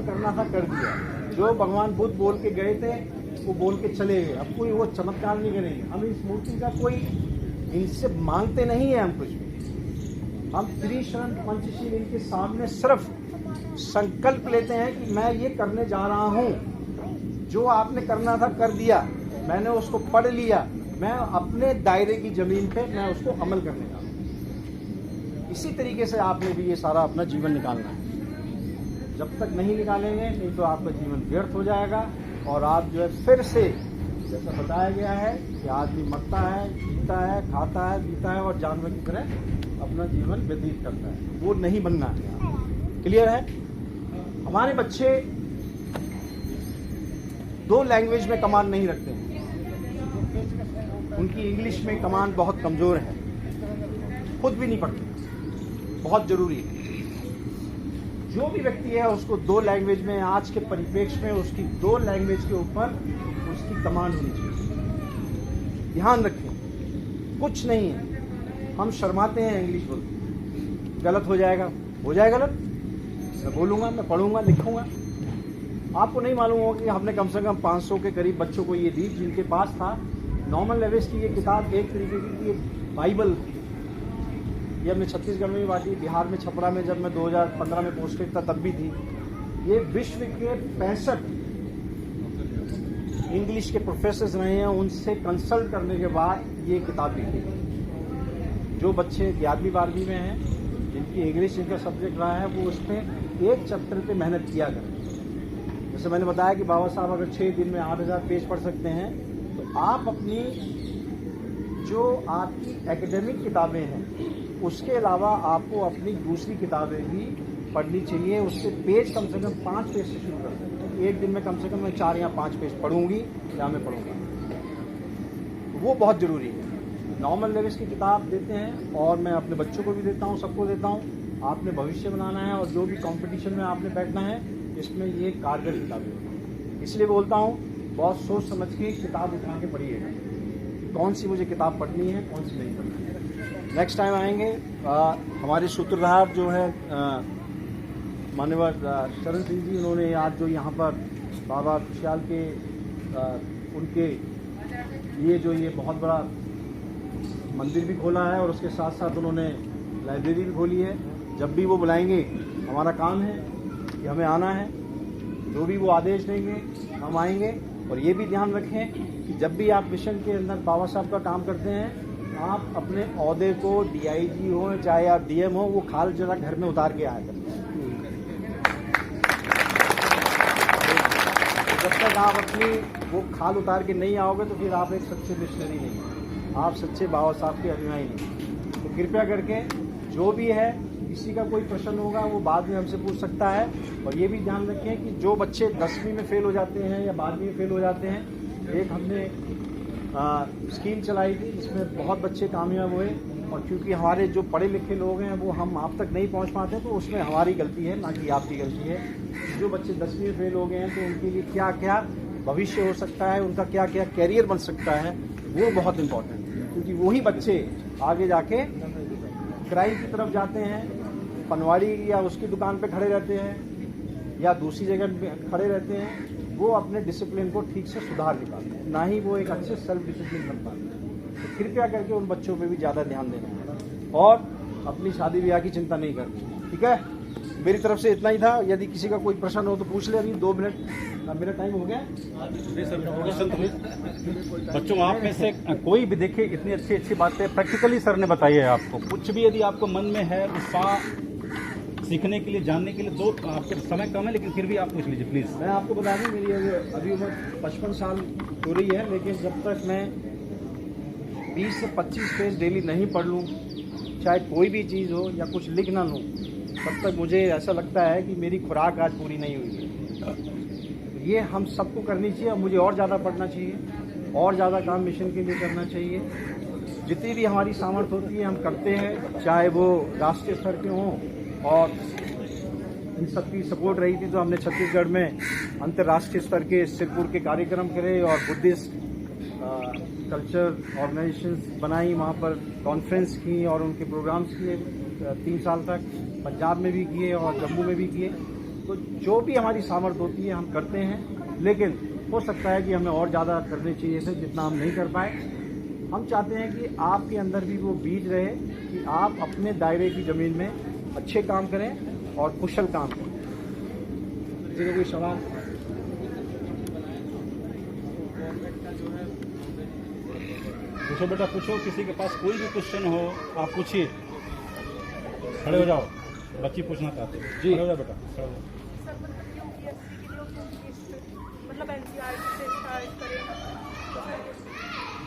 करना था कर दिया। जो भगवान बुद्ध बोल के गए थे वो बोल के चले गए। अब कोई वो चमत्कार नहीं करेंगे। हम इस मूर्ति का कोई इनसे मांगते नहीं है, हम कुछ भी। हम त्रिशरण पंचशील इनके सामने सिर्फ संकल्प लेते हैं कि मैं ये करने जा रहा हूं। जो आपने करना था कर दिया, मैंने उसको पढ़ लिया, मैं अपने दायरे की जमीन पे मैं उसको अमल करने जा रहा हूं। इसी तरीके से आपने भी ये सारा अपना जीवन निकालना है। जब तक नहीं निकालेंगे नहीं तो आपका जीवन व्यर्थ हो जाएगा और आप जो है फिर से जैसा बताया गया है कि आदमी मरता है, जीता है, खाता है, पीता है और जानवर की तरह अपना जीवन व्यतीत करता है। वो नहीं बनना है। क्लियर है? हमारे बच्चे 2 लैंग्वेज में कमांड नहीं रखते हैं। उनकी इंग्लिश में कमांड बहुत कमजोर है, खुद भी नहीं पढ़ते। बहुत जरूरी है जो भी व्यक्ति है उसको 2 लैंग्वेज में, आज के परिप्रेक्ष्य में उसकी 2 लैंग्वेज के ऊपर उसकी कमांड होनी चाहिए। ध्यान रखें, कुछ नहीं है। हम शर्माते हैं इंग्लिश बोलते, गलत हो जाएगा गलत। मैं बोलूंगा, मैं पढ़ूंगा, लिखूंगा। आपको नहीं मालूम होगा कि हमने कम से कम 500 के करीब बच्चों को ये दी जिनके पास था नॉर्मल लेवल्स की ये किताब। एक तरीके की बाइबल ये हमने छत्तीसगढ़ में भी बांटी, बिहार में छपरा में जब मैं 2015 में पोस्टेड था तब भी थी। ये विश्व के 65 इंग्लिश के प्रोफेसर रहे हैं, उनसे कंसल्ट करने के बाद ये किताब लिखी। जो बच्चे 11वीं 12वीं में हैं, जिनकी इंग्लिश जिनका सब्जेक्ट रहा है, वो उसमें एक चैप्टर पे मेहनत किया करें। जैसे मैंने बताया कि बाबा साहब अगर 6 दिन में 8000 पेज पढ़ सकते हैं, तो आप अपनी जो आपकी एकेडमिक किताबें हैं उसके अलावा आपको अपनी दूसरी किताबें भी पढ़नी चाहिए। उससे पेज कम से कम 5 पेज से शुरू कर सकते हैं। एक दिन में कम से कम मैं 4 या 5 पेज पढ़ूंगी या मैं पढ़ूंगा। वो बहुत जरूरी है। नॉर्मल लेवल्स की किताब देते हैं और मैं अपने बच्चों को भी देता हूँ, सबको देता हूँ। आपने भविष्य बनाना है और जो भी कंपटीशन में आपने बैठना है, इसमें ये कारगर किताबें होती। इसलिए बोलता हूँ बहुत सोच समझ के किताब उठा के पढ़िएगा, कौन सी मुझे किताब पढ़नी है, कौन सी नहीं पढ़नी है। नेक्स्ट टाइम आएंगे। हमारे सूत्रधार जो है मान्यवर शरण सिंह जी, उन्होंने आज जो यहाँ पर बाबा खुशहाल के उनके लिए जो ये बहुत बड़ा मंदिर भी खोला है और उसके साथ साथ उन्होंने लाइब्रेरी भी खोली है। जब भी वो बुलाएंगे, हमारा काम है कि हमें आना है। जो भी वो आदेश देंगे हम आएंगे। और ये भी ध्यान रखें कि जब भी आप मिशन के अंदर बाबा साहब का काम करते हैं, आप अपने ओहदे को DIG हो चाहे आप DM हो, वो खाल जरा घर में उतार के आया करें। जब तक आप अपनी वो खाल उतार के नहीं आओगे तो फिर आप एक सच्चे मिशनरी नहीं हैं, आप सच्चे बाबा साहब के अनुयायी नहीं। तो कृपया करके जो भी है, किसी का कोई प्रश्न होगा वो बाद में हमसे पूछ सकता है। और ये भी ध्यान रखें कि जो बच्चे 10वीं में फेल हो जाते हैं या 12वीं में फेल हो जाते हैं, एक हमने स्कीम चलाई थी जिसमें बहुत बच्चे कामयाब हुए। और क्योंकि हमारे जो पढ़े लिखे लोग हैं वो हम आप तक नहीं पहुंच पाते, तो उसमें हमारी गलती है, ना कि आपकी गलती है। जो बच्चे 10वीं में फेल हो गए हैं तो उनके लिए क्या क्या भविष्य हो सकता है, उनका क्या क्या कैरियर बन सकता है, वो बहुत इम्पोर्टेंट है। क्योंकि वही बच्चे आगे जाके क्राइम की तरफ जाते हैं, पनवाड़ी या उसकी दुकान पे खड़े रहते हैं या दूसरी जगह खड़े रहते हैं। वो अपने डिसिप्लिन को ठीक से सुधार नहीं पाते, ना ही वो एक अच्छे सेल्फ डिसिप्लिन बन पाते हैं। तो कृपया करके उन बच्चों पे भी ज़्यादा ध्यान देना है और अपनी शादी ब्याह की चिंता नहीं करनी। ठीक है, मेरी तरफ से इतना ही था। यदि किसी का कोई प्रश्न हो तो पूछ ले। अभी 2 मिनट मेरा टाइम हो गया। बच्चों, आप में से कोई भी देखिए, इतनी अच्छी अच्छी बातें प्रैक्टिकली सर ने बताई है आपको। कुछ भी यदि आपको मन में है उत्साह सीखने के लिए, जानने के लिए, तो आपके समय कम है लेकिन फिर भी आप पूछ लीजिए प्लीज। मैं आपको बता दूं, मेरी अभी उम्र 55 साल हो रही है, लेकिन जब तक मैं 20 से 25 पेज डेली नहीं पढ़ लूँ, चाहे कोई भी चीज़ हो या कुछ लिख ना लूँ, तब तक मुझे ऐसा लगता है कि मेरी खुराक आज पूरी नहीं हुई है। ये हम सबको करनी चाहिए। मुझे और ज़्यादा पढ़ना चाहिए और ज़्यादा काम मिशन के लिए करना चाहिए। जितनी भी हमारी सामर्थ्य होती है हम करते हैं, चाहे वो राष्ट्रीय स्तर के हों। और इन सबकी सपोर्ट रही थी तो हमने छत्तीसगढ़ में अंतर्राष्ट्रीय स्तर के सिरपुर के कार्यक्रम करे और बुद्धिस्ट कल्चर ऑर्गेनाइजेशंस बनाई, वहाँ पर कॉन्फ्रेंस की और उनके प्रोग्राम्स किए 3 साल तक। पंजाब में भी किए और जम्मू में भी किए। तो जो भी हमारी सामर्थ्य होती है हम करते हैं, लेकिन हो सकता है कि हमें और ज़्यादा करने चाहिए थे जितना हम नहीं कर पाए। हम चाहते हैं कि आपके अंदर भी वो बीज रहे कि आप अपने दायरे की ज़मीन में अच्छे काम करें और कुशल काम करें। किसी का कोई सवाल? पूछो बेटा, पूछो, किसी के पास कोई भी क्वेश्चन हो आप पूछिए। खड़े हो जाओ, बच्ची पूछना चाहते हैं। जी। खड़े हो जाओ बेटा, खड़े हो जाओ। मतलब एनसीईआरटी से स्टार्ट करें।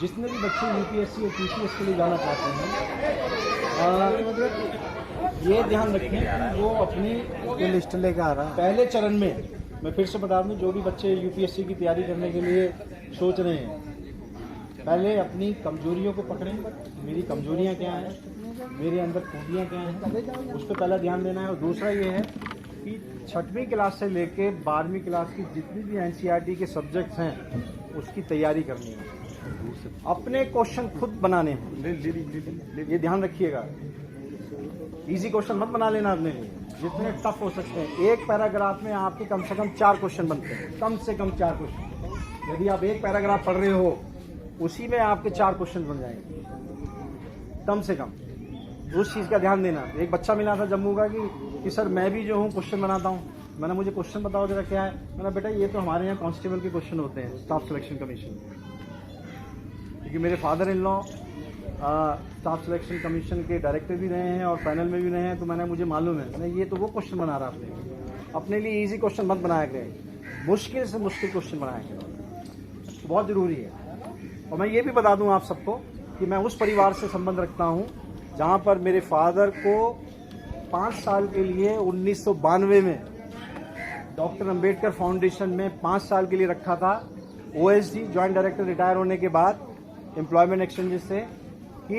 जितने भी बच्चे यूपीएससी और पीसीएस के लिए जाना चाहते हैं, ये ध्यान रखें कि वो अपनी लिस्ट लेकर आ रहा है। पहले चरण में मैं फिर से बता दूं, जो भी बच्चे यूपीएससी की तैयारी करने के लिए सोच रहे हैं, पहले अपनी कमजोरियों को पकड़ें। मेरी कमजोरियां क्या हैं, मेरे अंदर खूबियां क्या हैं, उस पर पहला ध्यान देना है। और दूसरा ये है कि 6वीं क्लास से लेके 12वीं क्लास की जितनी भी एनसीईआरटी के सब्जेक्ट्स हैं उसकी तैयारी करनी है। अपने क्वेश्चन खुद बनाने हैं, ये ध्यान रखिएगा। इजी क्वेश्चन मत बना लेना अपने लिए, जितने टफ हो सकते हैं। एक पैराग्राफ में आपके कम से कम 4 क्वेश्चन बनते हैं, कम से कम 4 क्वेश्चन। यदि आप एक पैराग्राफ पढ़ रहे हो, उसी में आपके 4 क्वेश्चन बन जाएंगे कम से कम। उस चीज़ का ध्यान देना। एक बच्चा मिला था जम्मू का कि सर मैं भी जो हूँ क्वेश्चन बनाता हूँ। मैंने, मुझे क्वेश्चन बताओ जरा क्या है। मैंने, बेटा ये तो हमारे यहाँ कांस्टेबल के क्वेश्चन होते हैं स्टाफ सिलेक्शन कमीशन, क्योंकि मेरे father in law staff selection commission के डायरेक्टर भी रहे हैं और पैनल में भी रहे हैं, तो मैंने, मुझे मालूम है। मैंने, ये तो वो क्वेश्चन बना रहा आपने। अपने लिए इजी क्वेश्चन मत बनाया करें, मुश्किल से मुश्किल क्वेश्चन बनाया करें, तो बहुत ज़रूरी है। और मैं ये भी बता दूं आप सबको कि मैं उस परिवार से संबंध रखता हूं जहां पर मेरे फादर को 5 साल के लिए 1992 में डॉक्टर अंबेडकर फाउंडेशन में 5 साल के लिए रखा था। ओएसडी जॉइंट डायरेक्टर रिटायर होने के बाद एम्प्लॉयमेंट एक्सचेंजेस से, कि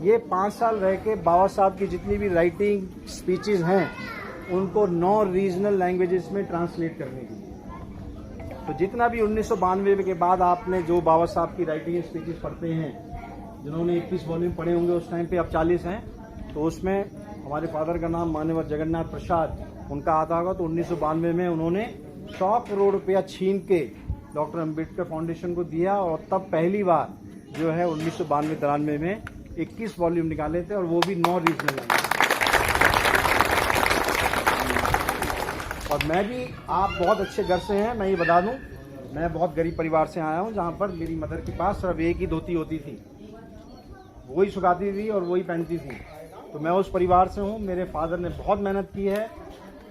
ये 5 साल रह के बाबा साहब की जितनी भी राइटिंग स्पीचेस हैं उनको 9 रीजनल लैंग्वेजेस में ट्रांसलेट करने की। तो जितना भी 1992 के बाद आपने जो बाबा साहब की राइटिंग स्पीचेस पढ़ते हैं, जिन्होंने 21 वॉल्यूम पढ़े होंगे उस टाइम पे, अब 40 हैं, तो उसमें हमारे फादर का नाम मान्यवर जगन्नाथ प्रसाद उनका आता होगा। तो 1992 में उन्होंने 100 करोड़ रुपया छीन के डॉक्टर अंबेडकर फाउंडेशन को दिया, और तब पहली बार जो है 1992-93 में 21 वॉल्यूम निकाले थे, और वो भी 9 रीजनल लैंग्वेज। और मैं भी, आप बहुत अच्छे घर से हैं, मैं ये बता दूं, मैं बहुत गरीब परिवार से आया हूं, जहां पर मेरी मदर के पास सिर्फ एक ही धोती होती थी, वही सुखाती थी और वही पहनती थी। तो मैं उस परिवार से हूं। मेरे फादर ने बहुत मेहनत की है,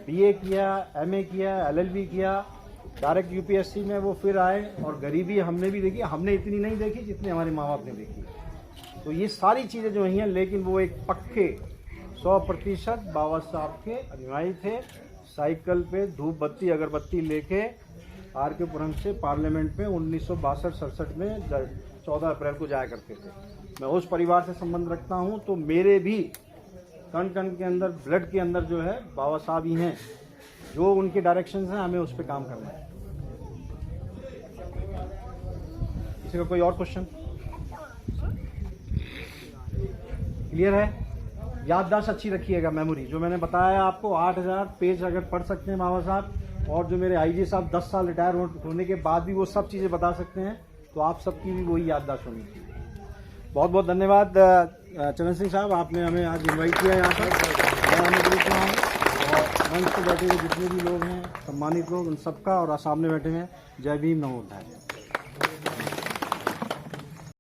बीए किया, एमए किया, एलएलबी किया, डायरेक्ट यूपीएससी में वो फिर आए। और गरीबी हमने भी देखी, हमने इतनी नहीं देखी जितनी हमारे माँ बाप ने देखी। तो ये सारी चीज़ें जो हैं, लेकिन वो एक पक्के 100% बाबा साहब के अनुयायी थे। साइकिल पे धूप बत्ती अगरबत्ती लेके आर.के. पुरम से पार्लियामेंट में 1962-67 में 14 अप्रैल को जाया करते थे। मैं उस परिवार से संबंध रखता हूं, तो मेरे भी कण कण के अंदर, ब्लड के अंदर जो है बाबा साहब ही हैं। जो उनके डायरेक्शंस हैं, हमें उस पर काम करना है। किसी का कोई और क्वेश्चन? क्लियर है? याददाश्त अच्छी रखिएगा, मेमोरी जो मैंने बताया आपको, 8000 पेज अगर पढ़ सकते हैं बाबा साहब, और जो मेरे आईजी साहब 10 साल रिटायर होने के बाद भी वो सब चीज़ें बता सकते हैं, तो आप सबकी भी वही याददाश्त होनी चाहिए। बहुत बहुत धन्यवाद चरण सिंह साहब, आपने हमें आज इनवाइट किया यहाँ पर। मैं हमें देख रहा हूँ, और मंच पर बैठे हुए जितने भी लोग हैं, सम्मानित लोग, उन सबका, और सामने बैठे हुए हैं, जय भीम, नमो बुद्धाय।